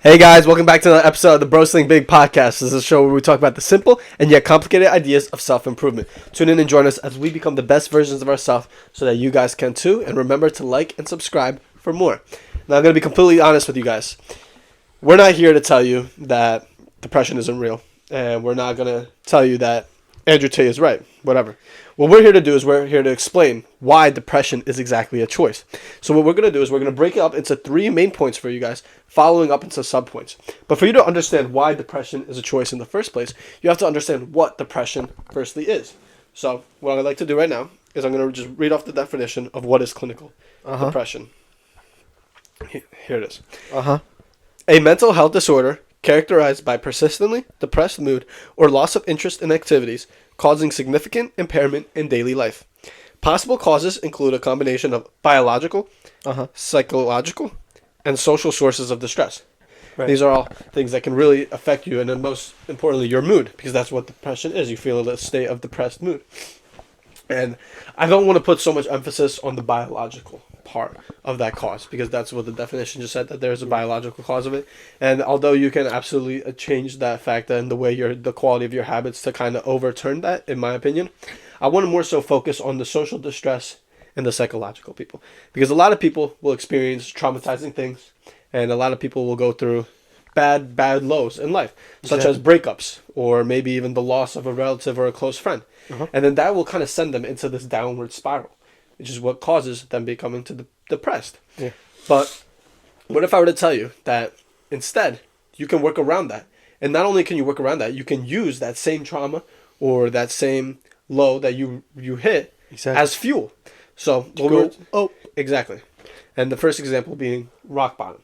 Hey guys, welcome back to another episode of the BrosThinkBig podcast. This is a show where we talk about the simple and yet complicated ideas of self-improvement. Tune in and join us as we become the best versions of ourselves so that you guys can too. And remember to like and subscribe for more. Now I'm going to be completely honest with you guys. We're not here to tell you that depression isn't real. And we're not going to tell you that Andrew Tate is right. Whatever. What we're here to do is we're here to explain why depression is exactly a choice. So what we're going to do is we're going to break it up into three main points for you guys, following up into subpoints. But for you to understand why depression is a choice in the first place, you have to understand what depression firstly is. So what I'd like to do right now is I'm going to just read off the definition of what is clinical depression. Here it is. A mental health disorder characterized by persistently depressed mood or loss of interest in activities causing significant impairment in daily life. Possible causes include a combination of biological, psychological, and social sources of distress. Right. These are all things that can really affect you, and then most importantly, your mood, because that's what depression is. You feel a state of depressed mood. And I don't want to put so much emphasis on the biological part of that cause, because that's what the definition just said, that there's a biological cause of it. And although you can absolutely change that fact and the way the quality of your habits to kind of overturn that, in my opinion, I want to more so focus on the social distress and the psychological people, because a lot of people will experience traumatizing things, and a lot of people will go through bad lows in life, such as breakups, or maybe even the loss of a relative or a close friend. And then that will kind of send them into this downward spiral, which is what causes them becoming depressed. Yeah. But what if I were to tell you that instead you can work around that? And not only can you work around that, you can use that same trauma or that same low that you hit as fuel. So exactly. And the first example being rock bottom.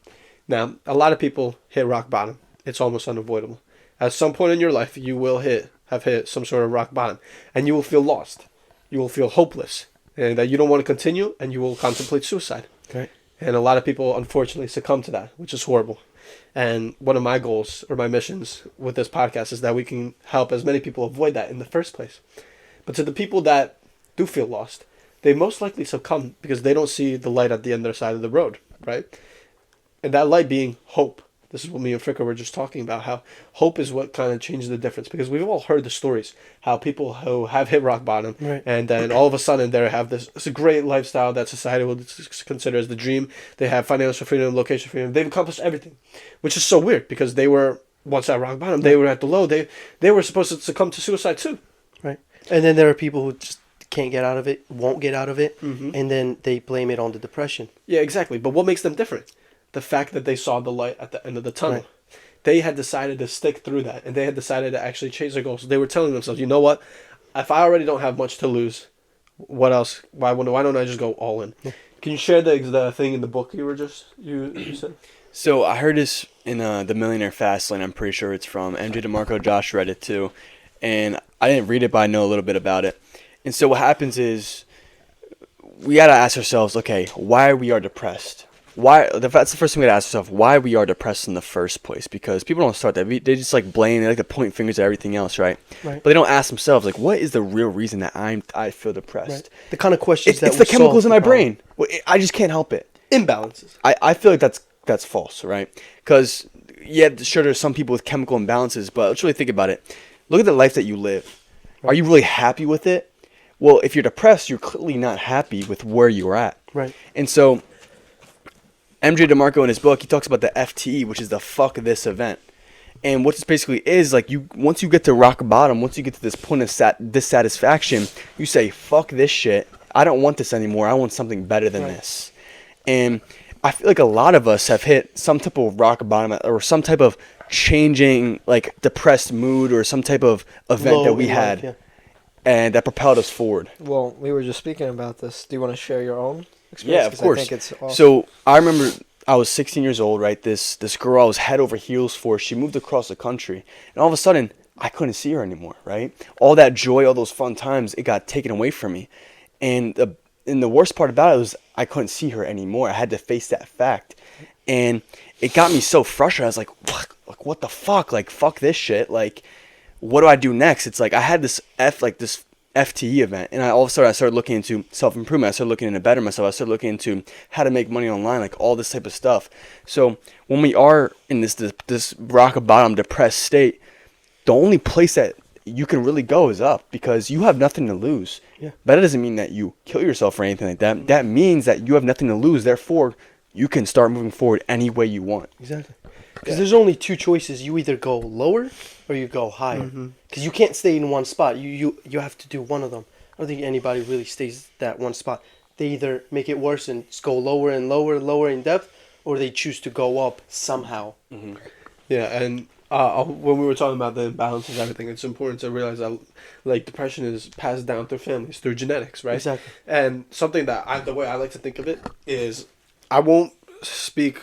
Now, a lot of people hit rock bottom. It's almost unavoidable. At some point in your life, you will have hit some sort of rock bottom, and you will feel lost. You will feel hopeless, and that you don't want to continue, and you will contemplate suicide. Okay. And a lot of people, unfortunately, succumb to that, which is horrible. And one of my goals or my missions with this podcast is that we can help as many people avoid that in the first place. But to the people that do feel lost, they most likely succumb because they don't see the light at the end of the side of the road, right? And that light being hope. This is what me and Fricka were just talking about, how hope is what kind of changes the difference. Because we've all heard the stories, how people who have hit rock bottom, right, and then all of a sudden they have this great lifestyle that society will consider as the dream. They have financial freedom, location freedom. They've accomplished everything, which is so weird because they were, once at rock bottom, they were at the low. They were supposed to succumb to suicide too. Right. And then there are people who just can't get out of it, won't get out of it, and then they blame it on the depression. Yeah, exactly. But what makes them different? The fact that they saw the light at the end of the tunnel. Right. They had decided to stick through that, and they had decided to actually chase their goals. They were telling themselves, you know what? If I already don't have much to lose, what else? Why don't I just go all in? Yeah. Can you share the thing in the book you said? So I heard this in the Millionaire Fastlane. I'm pretty sure it's from MJ DeMarco. Josh read it too, and I didn't read it, but I know a little bit about it. And so what happens is we gotta ask ourselves, okay, why we are depressed. That's the first thing we gotta ask ourselves, why we are depressed in the first place. Because people don't start that. They just blame, they like to point fingers at everything else, right? But they don't ask themselves, what is the real reason that I feel depressed? Right. The kind of questions it's the chemicals in my brain. I just can't help it. Imbalances. I feel like that's false, right? Because, yeah, sure, there's some people with chemical imbalances, but let's really think about it. Look at the life that you live. Right. Are you really happy with it? Well, if you're depressed, you're clearly not happy with where you're at. Right. And so MJ DeMarco in his book, he talks about the FTE, which is the fuck this event. And what this basically is, once you get to rock bottom, once you get to this point of dissatisfaction, you say, fuck this shit. I don't want this anymore. I want something better than this. And I feel like a lot of us have hit some type of rock bottom or some type of changing, depressed mood or some type of event that we had. Yeah. And that propelled us forward. Well, we were just speaking about this. Do you want to share your own experience? Yeah, of course. I think it's awesome. So I remember I was 16 years old, right? This girl I was head over heels for. She moved across the country. And all of a sudden, I couldn't see her anymore, right? All that joy, all those fun times, it got taken away from me. And the worst part about it was I couldn't see her anymore. I had to face that fact. And it got me so frustrated. I was like, what the fuck? Fuck this shit. What do I do next? It's I had this FTE event, and all of a sudden I started looking into self-improvement. I started looking into better myself. I started looking into how to make money online, like all this type of stuff. So when we are in this rock bottom depressed state, the only place that you can really go is up, because you have nothing to lose. Yeah. But that doesn't mean that you kill yourself or anything like that. That means that you have nothing to lose. Therefore, you can start moving forward any way you want. Exactly. Because there's only two choices. You either go lower or you go higher. Because you can't stay in one spot. You have to do one of them. I don't think anybody really stays that one spot. They either make it worse and just go lower and lower and lower in depth, or they choose to go up somehow. Yeah, and when we were talking about the imbalance and everything, it's important to realize that like depression is passed down through families, through genetics, right? Exactly. And something that the way I like to think of it is, I won't speak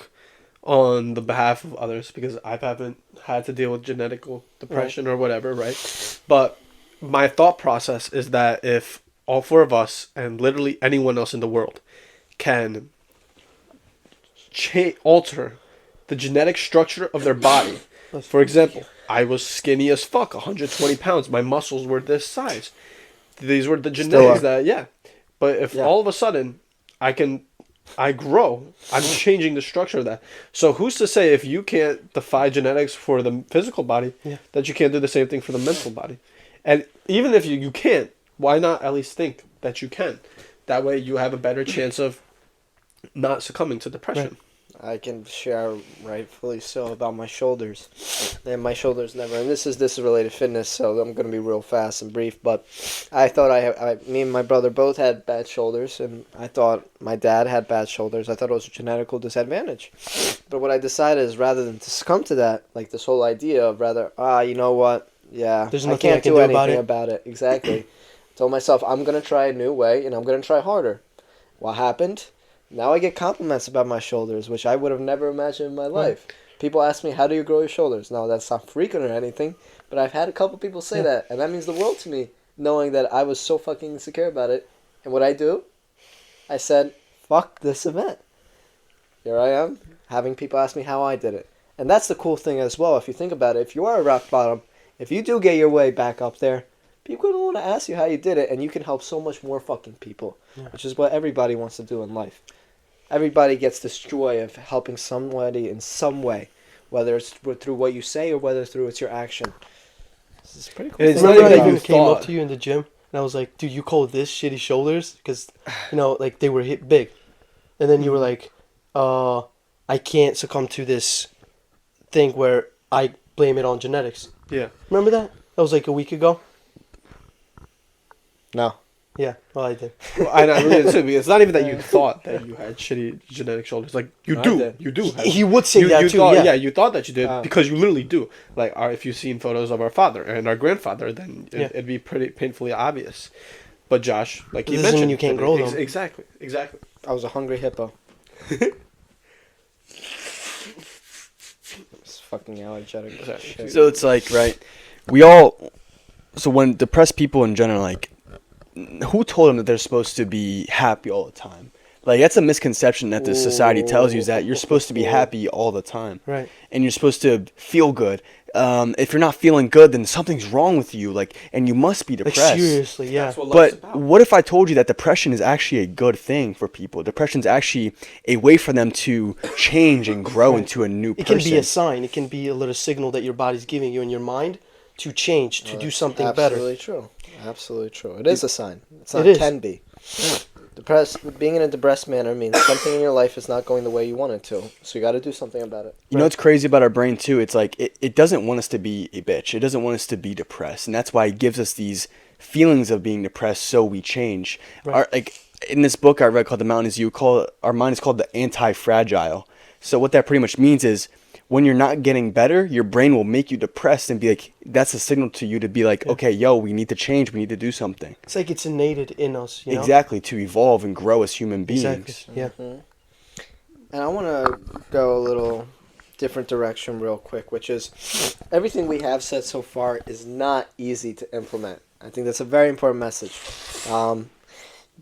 on the behalf of others because I haven't had to deal with genetical depression or whatever, right? But my thought process is that if all four of us and literally anyone else in the world can alter the genetic structure of their body. For example, I was skinny as fuck, 120 pounds. My muscles were this size. These were the genetics But if all of a sudden I grow, I'm changing the structure of that. So who's to say if you can't defy genetics for the physical body, that you can't do the same thing for the mental body? And even if you can't, why not at least think that you can? That way you have a better chance of not succumbing to depression. I can share rightfully so about my shoulders. And my shoulders never, and this is related to fitness, so I'm going to be real fast and brief, but I thought me and my brother both had bad shoulders, and I thought my dad had bad shoulders. I thought it was a genetical disadvantage. But what I decided is, rather than to succumb to that, like this whole idea of you know what, There's I nothing can't I can do do anything about it. Exactly. Told myself, I'm going to try a new way, and I'm going to try harder. What happened? Now I get compliments about my shoulders, which I would have never imagined in my life. People ask me, how do you grow your shoulders? No, that's not frequent or anything, but I've had a couple people say that, and that means the world to me, knowing that I was so fucking insecure about it. And what I do? I said, fuck this event. Here I am, having people ask me how I did it. And that's the cool thing as well, if you think about it. If you are at rock bottom, if you do get your way back up there, people don't want to ask you how you did it, and you can help so much more fucking people, which is what everybody wants to do in life. Everybody gets this joy of helping somebody in some way, whether it's through what you say or whether through it's your action. This is pretty cool. It's Remember not I even even came thought. up to you in the gym, and I was like, dude, you call this shitty shoulders? Because, like, they were hit big. And then you were like, I can't succumb to this thing where I blame it on genetics. Yeah. Remember that? That was like a week ago. No. Yeah, well, I did. Well, I really did too, because it's not even that you thought that you had shitty genetic shoulders. Like, you do. You do. He would say that you too, thought, yeah. you thought that you did, because you literally do. Like, if you've seen photos of our father and our grandfather, then it'd be pretty painfully obvious. But Josh, like you Doesn't mean mentioned, you can't grow them. Exactly. I was a hungry hippo. It's fucking allergic shit. So it's like, right, so when depressed people in general, like, who told them that they're supposed to be happy all the time? Like, that's a misconception that the society tells you, is that you're supposed to be happy all the time. Right. And you're supposed to feel good. If you're not feeling good, then something's wrong with you, like, and you must be depressed. Like, seriously, yeah. That's what life's But about. what if I told you that depression is actually a good thing for people? Depression's actually a way for them to change and grow into a new It person. can be a sign. It can be a little signal that your body's giving you in your mind to change, to do something better. Absolutely true. Absolutely true. It is a sign. It's not It is. can be. Being in a depressed manner means something in your life is not going the way you want it to. So you got to do something about it. You know what's crazy about our brain too? It's like it doesn't want us to be a bitch. It doesn't want us to be depressed, and that's why it gives us these feelings of being depressed. So we change. Right. Like in this book I read called "The Mountain Is You," our mind is called the anti-fragile. So what that pretty much means is, when you're not getting better, your brain will make you depressed and be like, that's a signal to you to be like, okay, we need to change. We need to do something. It's like it's innate in us, you know? Exactly, to evolve and grow as human beings. Exactly, yeah. And I want to go a little different direction real quick, which is everything we have said so far is not easy to implement. I think that's a very important message.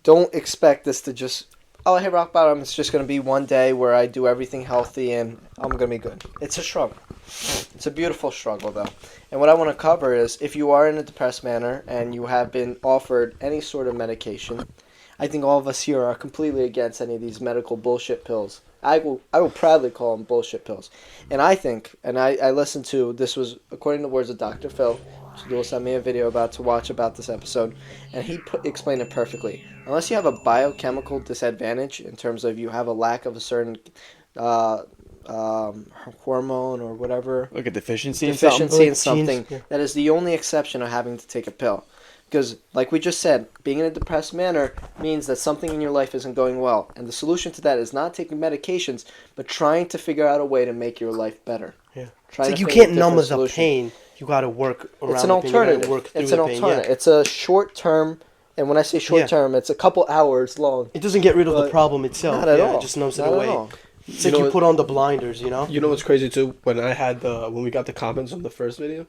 Don't expect this to just oh, I hit rock bottom. It's just going to be one day where I do everything healthy and I'm going to be good. It's a struggle. It's a beautiful struggle, though. And what I want to cover is if you are in a depressed manner and you have been offered any sort of medication, I think all of us here are completely against any of these medical bullshit pills. I will proudly call them bullshit pills. And I think, and I listened to, this was according to the words of Dr. Phil, Abdul sent me a video to watch about this episode, and he explained it perfectly. Unless you have a biochemical disadvantage in terms of you have a lack of a certain hormone or whatever, Like a deficiency in Like something, genes, yeah. that is the only exception of having to take a pill. Because, like we just said, being in a depressed manner means that something in your life isn't going well. And the solution to that is not taking medications, but trying to figure out a way to make your life better. Yeah. Trying It's like to you think of can't numb different the solutions. pain. You got to work around It's an the pain. You gotta alternative. work through It's an the pain, alternative. yeah. It's a short term, and when I say short term, it's a couple hours long. It doesn't get rid of the But problem itself. Not at yeah, all. It just numbs it Not at away. all. It's You like know you put on the blinders, you know? You know what's crazy too? When we got the comments on the first video,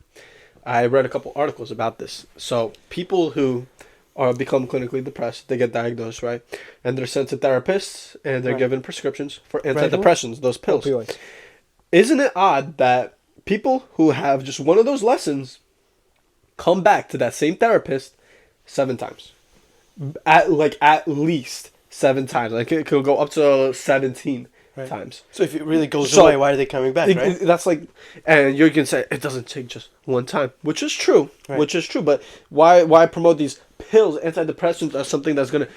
I read a couple articles about this. So people who become clinically depressed, they get diagnosed, right? And they're sent to therapists and they're Right. given prescriptions for Right. antidepressants, those pills. Opioids. Isn't it odd that people who have just one of those lessons come back to that same therapist 7 times? At least 7 times. Like it could go up to 17 Right. times. So if it really goes So- away, why are they coming back, right? That's like, and you can say it doesn't take just one time, which is true, Right. But why promote these pills, antidepressants, as something that's gonna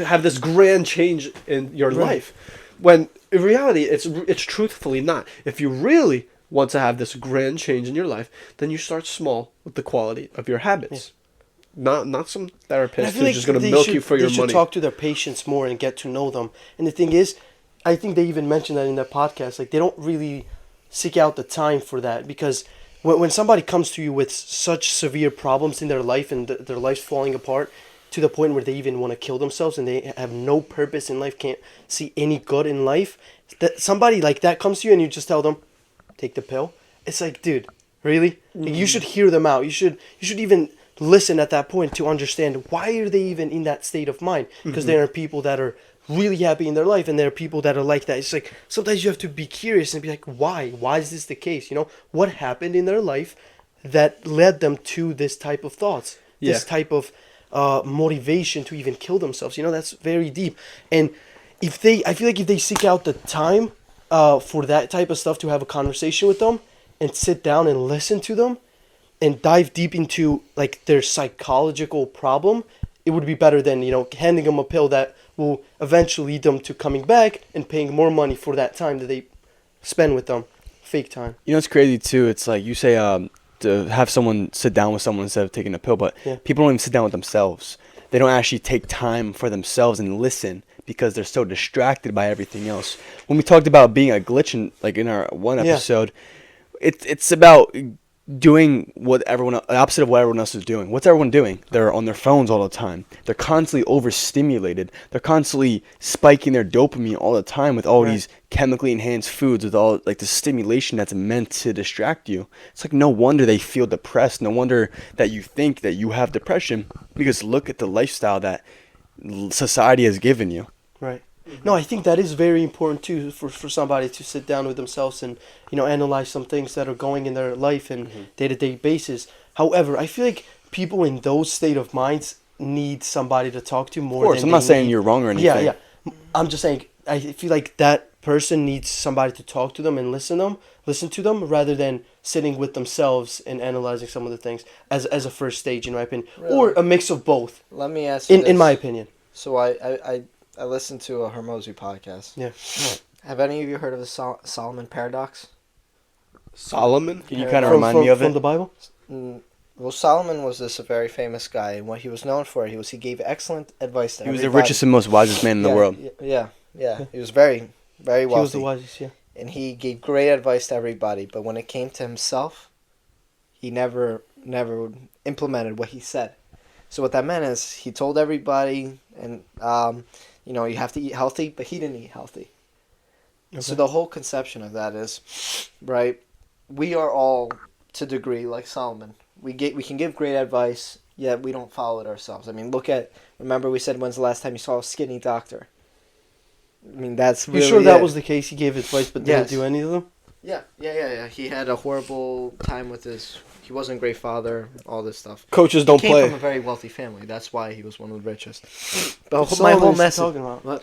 have this grand change in your Right. life, when in reality it's truthfully not. If you really want to have this grand change in your life, then you start small with the quality of your habits. Not some And I therapist feel who's like just gonna they milk should- you for your They should money. talk to their patients more and get to know them. And the thing is, I think they even mentioned that in their podcast. Like they don't really seek out the time for that because when somebody comes to you with such severe problems in their life and their life's falling apart to the point where they even want to kill themselves and they have no purpose in life, can't see any good in life, that somebody like that comes to you and you just tell them, take the pill. It's like, dude, really? Like, you should hear them out. You should even listen at that point to understand why are they even in that state of mind, because there are people that are really happy in their life and there are people that are like that. It's like sometimes you have to be curious and be like, why is this the case, what happened in their life that led them to this type of thoughts, this Yeah. type of motivation to even kill themselves. That's very deep. And I feel like if they seek out the time for that type of stuff, to have a conversation with them and sit down and listen to them and dive deep into like their psychological problem, it would be better than handing them a pill that will eventually lead them to coming back and paying more money for that time that they spend with them, fake time. You know, it's crazy too. It's like you say to have someone sit down with someone instead of taking a pill, but Yeah. people don't even sit down with themselves. They don't actually take time for themselves and listen because they're so distracted by everything else. When we talked about being a glitch in our one Yeah. episode, it's about doing the opposite of what everyone else is doing. What's everyone doing? They're on their phones all the time. They're constantly overstimulated. They're constantly spiking their dopamine all the time with all Right. these chemically enhanced foods, with all like the stimulation that's meant to distract you. It's like no wonder they feel depressed. No wonder that you think that you have depression, because look at the lifestyle that society has given you. Right. No, I think that is very important too for somebody to sit down with themselves and analyze some things that are going in their life and day-to-day basis. However, I feel like people in those state of minds need somebody to talk to more. Of course, than I'm not they saying need- you're wrong or anything. Yeah, yeah. I'm just saying I feel like that person needs somebody to talk to them and listen to them rather than sitting with themselves and analyzing some of the things as a first stage, in my opinion, or a mix of both. Let me ask you In my opinion. So I listened to a Hermosi podcast. Yeah. Have any of you heard of the Solomon Paradox? Solomon? Can you kind of remind me of from it? the Bible? Well, Solomon was this very famous guy, and what he was known for, he gave excellent advice to He was the everybody. richest and most wisest man in the world. Yeah. He was very, very He wealthy. was the wisest, yeah. And he gave great advice to everybody, but when it came to himself, he never implemented what he said. So what that meant is he told everybody, and you have to eat healthy, but he didn't eat healthy. Okay. So the whole conception of that is, right, we are all to a degree like Solomon. We can give great advice, yet we don't follow it ourselves. I mean, remember we said when's the last time you saw a skinny doctor? I mean, that's really You sure that was the case? He gave advice but didn't Yes. do any of them? Yeah. He had a horrible time with he wasn't a great father, all this stuff. Coaches don't He came play. from a very wealthy family. That's why he was one of the richest. But What's my all whole this message... talking about? What?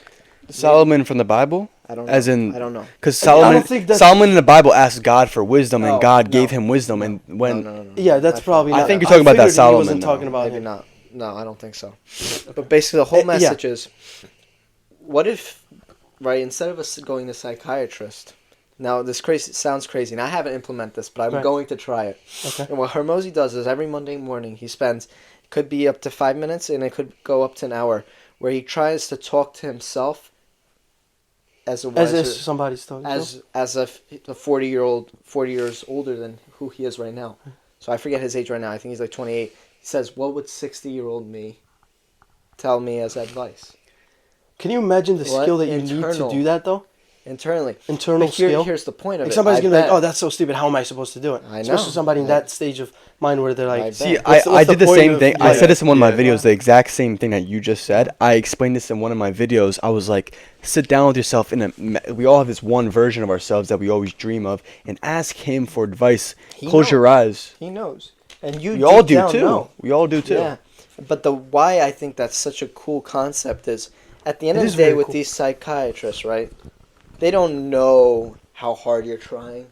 Solomon from the Bible? I don't know. As in, I don't know. because I don't Solomon, think that's- Solomon in the Bible asked God for wisdom, and Oh, God no. gave him wisdom. And when No. Yeah, that's probably I not. think you're talking about that figured Solomon, He wasn't though. talking about Maybe him. not. No, I don't think so. But basically, the whole Yeah. message is, what if, right, instead of us going to psychiatrist, now this sounds crazy, and I haven't implemented this, but I'm Right. going to try it. Okay. And what Hermosi does is every Monday morning he spends, it could be up to 5 minutes, and it could go up to an hour, where he tries to talk to himself as a As wiser, if somebody's talking. as a 40 years older than who he is right now. So I forget his age right now. I think he's like 28. He says, "What would 60-year-old me tell me as advice?" Can you imagine the What? skill that you Internal. need to do that though? Internally. Internal But skill. Here's the point of Like it. somebody's I gonna be like, bet- "Oh, that's so stupid. How am I supposed to do it?" I know. Especially somebody in Yeah. that stage of mind where they're I like, bet. See, What's I the did the point same of- thing. I yeah. said this in one of my Yeah. videos, the exact same thing that you just said. I explained this in one of my videos. I was like, sit down with yourself. We all have this one version of ourselves that we always dream of, and ask him for advice. He Close knows. your eyes. He knows. And you We all deep do down too. know. We all do too. Yeah. But the why I think that's such a cool concept is, at the end It of is the day very with cool. these psychiatrists, right? They don't know how hard you're trying.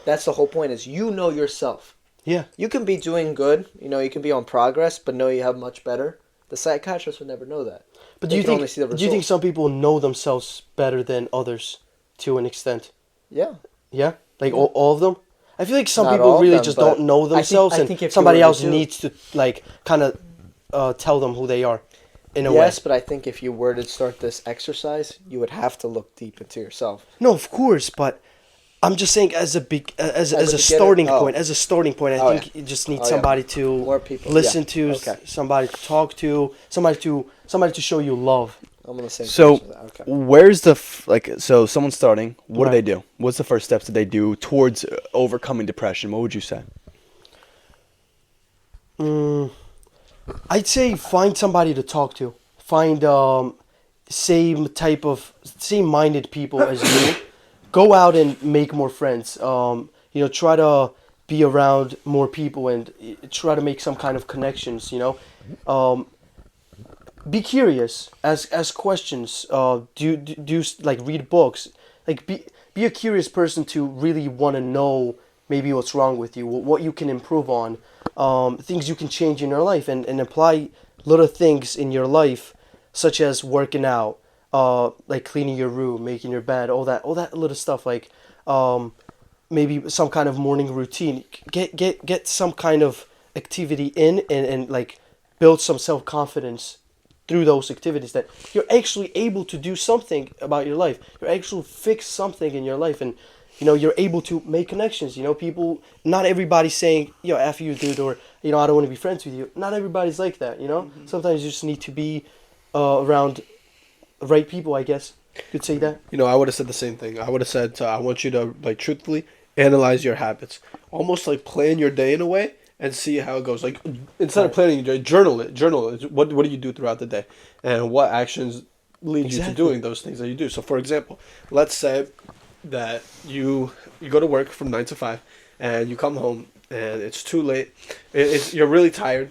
That's the whole point, is you know yourself. "Yeah, You can be doing good, you can be on progress, but know you have much better. The psychiatrist would never know that. but They do you can think only see the do you think results. some people know themselves better than others to an extent?" Yeah. Yeah, like all of them. I feel like some Not all people of really them, just but don't know themselves, I think if and you somebody were to else do- needs to like kind of tell them who they are, in a Yes, way. but I think if you were to start this exercise, you would have to look deep into yourself. No, of course, but I'm just saying as a big as a beginner? starting Oh. point. As a starting point, I Oh, think yeah. you just need Oh, yeah. somebody to More people, listen yeah. to, Okay. somebody to talk to, somebody to show you love. I'm on the same So, page with that. Okay. where's the so someone's starting? What do Right. they do? What's the first steps that they do towards overcoming depression? What would you say? I'd say find somebody to talk to. Find same minded people as you. Go out and make more friends. Try to be around more people and try to make some kind of connections. Be curious. Ask questions. Do like read books. Like be a curious person to really want to know maybe what's wrong with you, what you can improve on, things you can change in your life, and apply little things in your life, such as working out, like cleaning your room, making your bed, all that little stuff. Like maybe some kind of morning routine. Get some kind of activity in and like build some self-confidence through those activities, that you're actually able to do something about your life. You're actually fix something in your life, and you're able to make connections. People, not everybody's saying, F you, dude, or I don't want to be friends with you. Not everybody's like that. Mm-hmm. Sometimes you just need to be around the right people, I guess. Could say that. I would have said the same thing. I would have said, I want you to, like, truthfully analyze your habits. Almost like plan your day in a way and see how it goes. Like, instead of planning your day, journal it. What do you do throughout the day? And what actions lead you to Exactly. doing those things that you do. So, for example, let's say that you go to work from 9 to 5 and you come home and it's too late. You're really tired.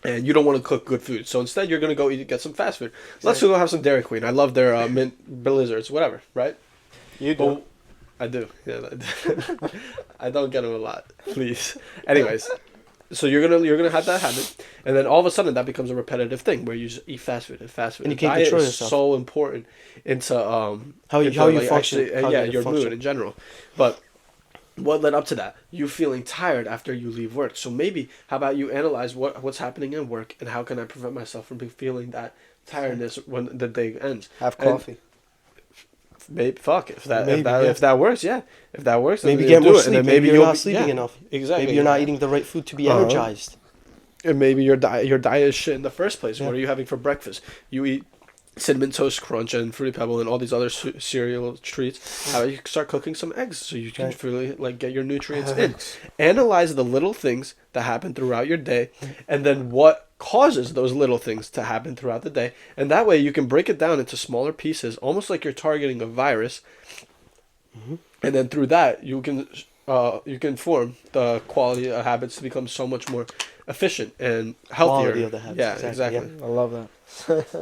And you don't want to cook good food, so instead you're gonna go get some fast food. Let's go have some Dairy Queen. I love their mint blizzards, whatever, right? You do. But I do. Yeah, I don't get them a lot. Please. Anyways, so you're gonna have that habit, and then all of a sudden that becomes a repetitive thing where you just eat fast food and fast food. And you can't Diet control is yourself. so important into How you function, actually, how yeah, you your function. mood in general, but. What led up to that? You feeling tired after you leave work. So maybe, how about you analyze what's happening in work and how can I prevent myself from feeling that tiredness when the day ends? Have And coffee. maybe fuck it. Maybe, yeah. If that works, yeah. If that works, Maybe then get do more it. And sleep. then Maybe you're you'll not be- sleeping yeah, enough. Exactly. Maybe you're not eating the right food to be Uh-huh. energized. And maybe your diet is shit in the first place. Yeah. What are you having for breakfast? You eat Cinnamon Toast Crunch and Fruity Pebble and all these other cereal treats, how about you start cooking some eggs so you can really like get your nutrients in. Analyze the little things that happen throughout your day, and then what causes those little things to happen throughout the day, and that way you can break it down into smaller pieces, almost like you're targeting a virus. And then through that you can form the quality of habits to become so much more efficient and healthier. Quality of the habits. Yeah, exactly. I love that.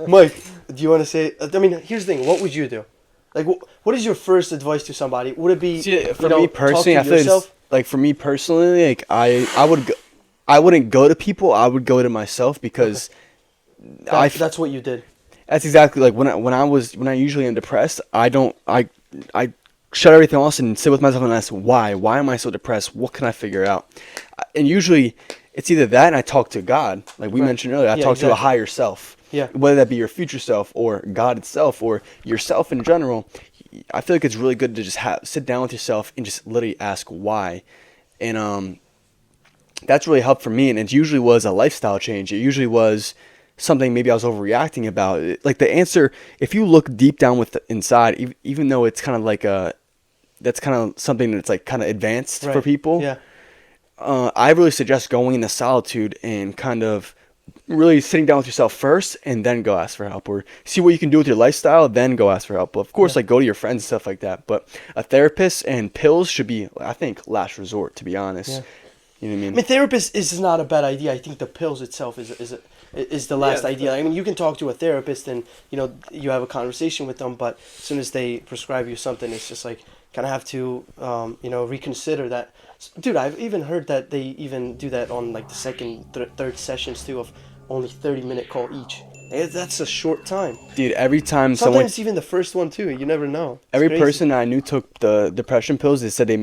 Mike, do you want to say? I mean, here's the thing. What would you do? Like, what is your first advice to somebody? Would it be For me personally, I feel it's, like for me personally, like I wouldn't go to people. I would go to myself because that's what you did. That's exactly like when I usually am depressed. I shut everything else and sit with myself and ask why. Why am I so depressed? What can I figure out? And usually it's either that and I talk to God, like we mentioned earlier. I talk to a higher self. Yeah. Whether that be your future self or God itself or yourself in general. I feel like it's really good to just sit down with yourself and just literally ask why. And that's really helped for me. And it usually was a lifestyle change. It usually was something maybe I was overreacting about. Like the answer, if you look deep down inside, even though it's kind of like that's kind of something that's like kind of advanced for people. Yeah. I really suggest going into solitude and kind of really sitting down with yourself first and then go ask for help, or see what you can do with your lifestyle, then go ask for help. Of course, like go to your friends and stuff like that. But a therapist and pills should be, I think, last resort, to be honest. Yeah. You know what I mean? I mean, therapist is not a bad idea. I think the pills itself is the last idea. I mean, you can talk to a therapist and, you have a conversation with them, but as soon as they prescribe you something, it's just like, kind of have to, reconsider that. Dude, I've even heard that they even do that on like the second, third sessions too, of only 30-minute call each. That's a short time. Dude, every time sometimes even the first one too, you never know. Every person I knew took the depression pills. They said it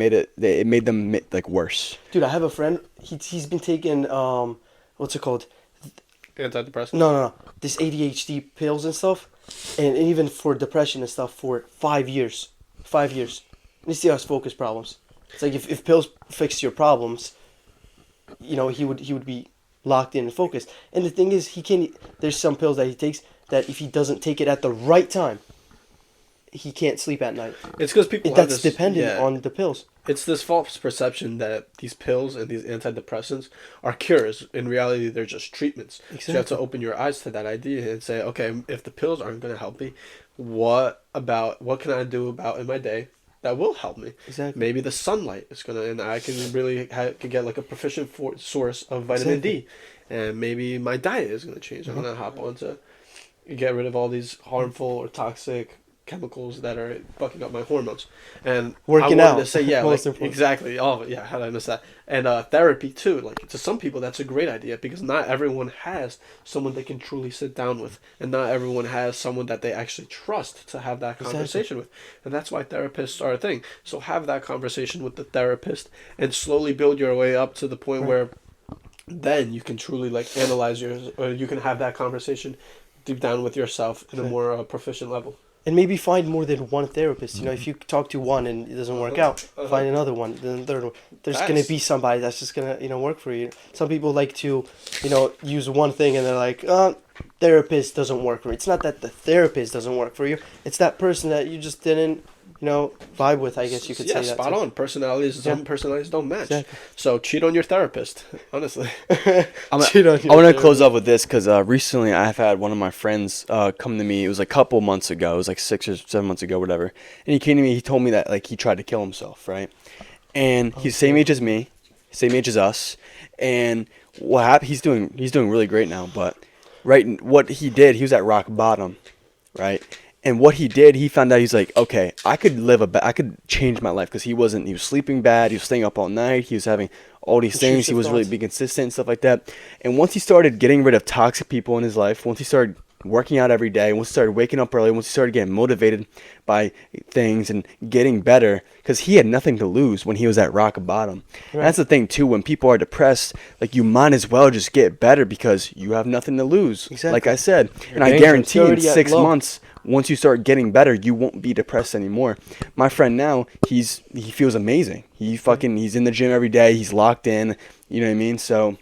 made them like worse. Dude, I have a friend. He's been taking what's it called? Antidepressant. No. This ADHD pills and stuff, and even for depression and stuff for 5 years. 5 years. And he still has focus problems. It's like if pills fix your problems, he would be locked in and focused. And the thing is, there's some pills that he takes that if he doesn't take it at the right time, he can't sleep at night. It's because people that's dependent on the pills. It's this false perception that these pills and these antidepressants are cures. In reality, they're just treatments. Exactly. So you have to open your eyes to that idea and say, okay, if the pills aren't going to help me, what can I do about in my day that will help me? Exactly. Maybe the sunlight is going to, and I can really can get like a proficient source of vitamin D. And maybe my diet is going to change. I'm going to hop on to get rid of all these harmful or toxic chemicals that are fucking up my hormones. And working I out wanted to say, most important. Exactly. Oh yeah, how did I miss that? And therapy too. Like to some people that's a great idea because not everyone has someone they can truly sit down with, and not everyone has someone that they actually trust to have that conversation with. And that's why therapists are a thing. So have that conversation with the therapist and slowly build your way up to the point where then you can truly like analyze or you can have that conversation deep down with yourself in a more proficient level. And maybe find more than one therapist. If you talk to one and it doesn't work out, find another one, then third one. There's going to be somebody that's just going to, work for you. Some people like to, use one thing and they're like, therapist doesn't work for me. It's not that the therapist doesn't work for you. It's that person that you just didn't, vibe with, I guess you could say that. Yeah, spot on. Some personalities don't match. Exactly. So cheat on your therapist, honestly. I want to close up with this because recently I've had one of my friends come to me. It was like a couple months ago. It was like 6 or 7 months ago, whatever. And he came to me. He told me that like he tried to kill himself, right? And he's the same age as me, same age as us. And what happened? He's doing really great now. But what he did, he was at rock bottom, right? And what he did, he found out he's like, okay, I could change my life because he was sleeping bad. He was staying up all night. He was having all these things. He was really being consistent and stuff like that. And once he started getting rid of toxic people in his life, once he started working out every day, once he started waking up early, once he started getting motivated by things and getting better, because he had nothing to lose when he was at rock bottom. Right. That's the thing too. When people are depressed, like you might as well just get better because you have nothing to lose. Exactly. Like I said, and I guarantee in 6 months. Once you start getting better, you won't be depressed anymore. My friend now, he feels amazing. He's in the gym every day. He's locked in. You know what I mean? So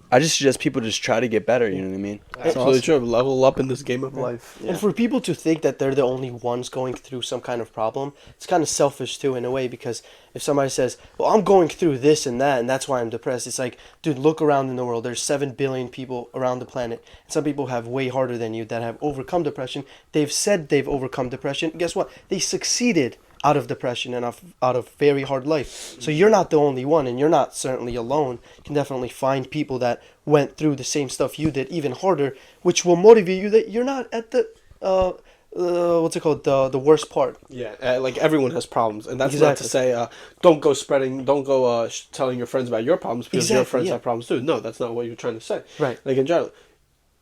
I just suggest people just try to get better. You know what I mean? Absolutely true. Level up in this game of life. And for people to think that they're the only ones going through some kind of problem, it's kind of selfish too in a way, because if somebody says, well, I'm going through this and that and that's why I'm depressed, it's like, dude, look around in the world. There's 7 billion people around the planet. And some people have way harder than you that have overcome depression. They've said they've overcome depression. Guess what? They succeeded out of depression and out of very hard life. So you're not the only one, and you're not certainly alone. You can definitely find people that went through the same stuff you did, even harder, which will motivate you that you're not at the what's it called, the worst part. Yeah, like everyone has problems, and that's not to say don't go telling your friends about your problems because your friends have problems too. No, that's not what you're trying to say. Right. Like in general,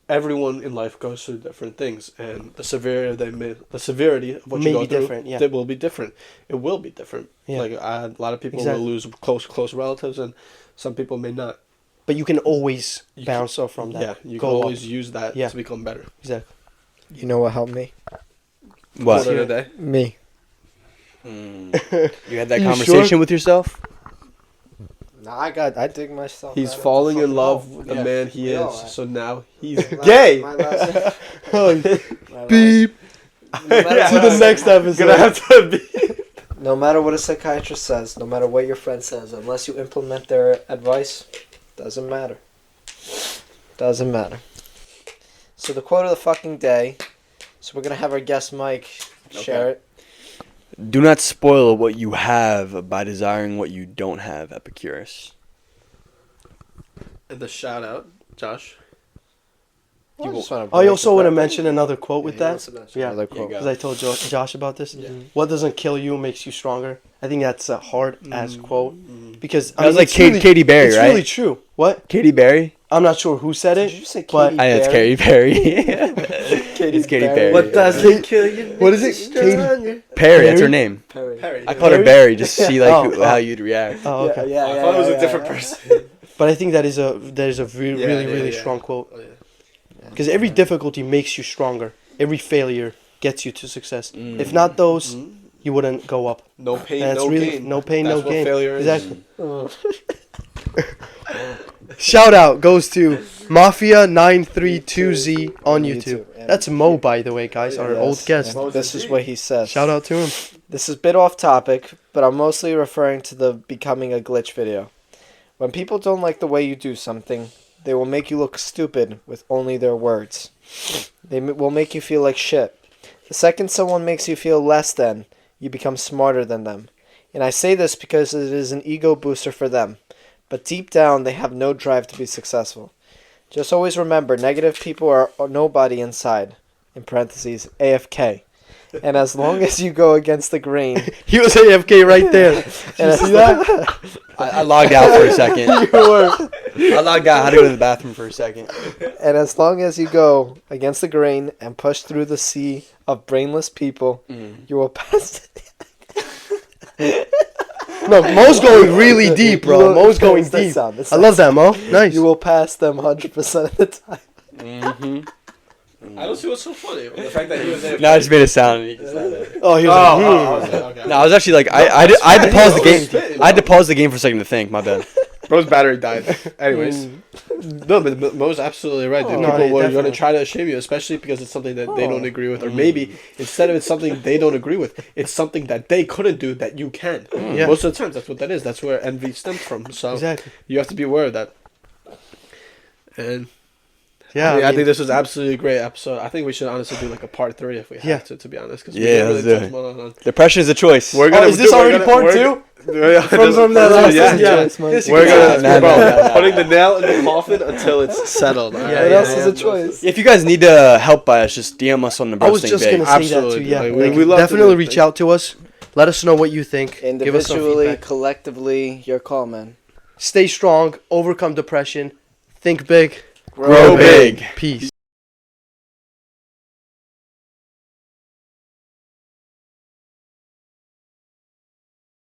everyone in life goes through different things, and the severity of what you go through, it will be different. It will be different. Yeah. Like a lot of people will lose close relatives, and some people may not. But you can always bounce off from that. Yeah, you can always use that to become better. Exactly. You know what helped me? What? Quarter a day? Me. You had that conversation with yourself? Nah, I dig myself. He's out. falling in love with the man he is, so now he's gay. Beep. To the next episode. Gonna have to be. No matter what a psychiatrist says, no matter what your friend says, unless you implement their advice, doesn't matter. Doesn't matter. So the quote of the fucking day. So we're gonna have our guest Mike share it. Do not spoil what you have by desiring what you don't have, Epicurus. And the shout out, Josh. I also want to mention another quote with that. Yeah, another quote. because I told Josh about this. Yeah. What doesn't kill you makes you stronger. I think that's a hard-ass quote. Because that was like Katy Perry, right? It's really true. What? Katy Perry? I'm not sure who said it. Did you say Katy I know it's Katy Perry. It's Katy Perry. What doesn't kill you? What is it? Katy Perry, that's her name. Perry. I called her Barry just to see how you'd react. Oh, okay. Yeah, I thought it was a different person. But I think that is a really strong quote. Because every difficulty makes you stronger. Every failure gets you to success. If not those, you wouldn't go up. No pain, and no gain. No pain, That's no gain. Failure exactly. Shout out goes to Mafia932Z on YouTube. That's Mo, by the way, guys, our old guest. This is what he says. Shout out to him. This is a bit off topic, but I'm mostly referring to the becoming a glitch video. When people don't like the way you do something, they will make you look stupid with only their words. They will make you feel like shit. The second someone makes you feel less than, you become smarter than them. And I say this because it is an ego booster for them. But deep down, they have no drive to be successful. Just always remember, negative people are nobody inside. In parentheses, AFK. And as long as you go against the grain... He was AFK right there. And you see that? I logged out for a second. I logged out. I had to go to the bathroom for a second. And as long as you go against the grain and push through the sea of brainless people, you will pass... No, Mo's going really deep, bro. Mo's going deep. I love that, Mo. Nice. You will pass them 100% of the time. I don't see what's so funny. The fact that he was there. No, I just made a sound. And he just Oh, he was okay. No, I was actually like, I had to pause the game. I had to pause the game for a second to think. My bad. Bro's battery died. Anyways. No, but Mo's absolutely right, dude. People were going to try to shame you, especially because it's something that they don't agree with. Or maybe instead of it's something they don't agree with, it's something that they couldn't do that you can. Yeah. Most of the times, that's what that is. That's where envy stems from. So exactly. You have to be aware of that. And yeah, I think this was absolutely a great episode. I think we should honestly do like a part 3 if we have to be honest. Cause let's do it. Depression is a choice. Is this already part 2? From that last We're gonna putting the nail in the coffin until it's settled. What else is a choice? If you guys need help by us, just DM us on the BrosThinkBig. I was just gonna say that too. Yeah, we love definitely reach out to us. Let us know what you think. Give us some Individually, feedback. collectively, your call, man. Stay strong. Overcome depression. Think big. Grow big. Peace.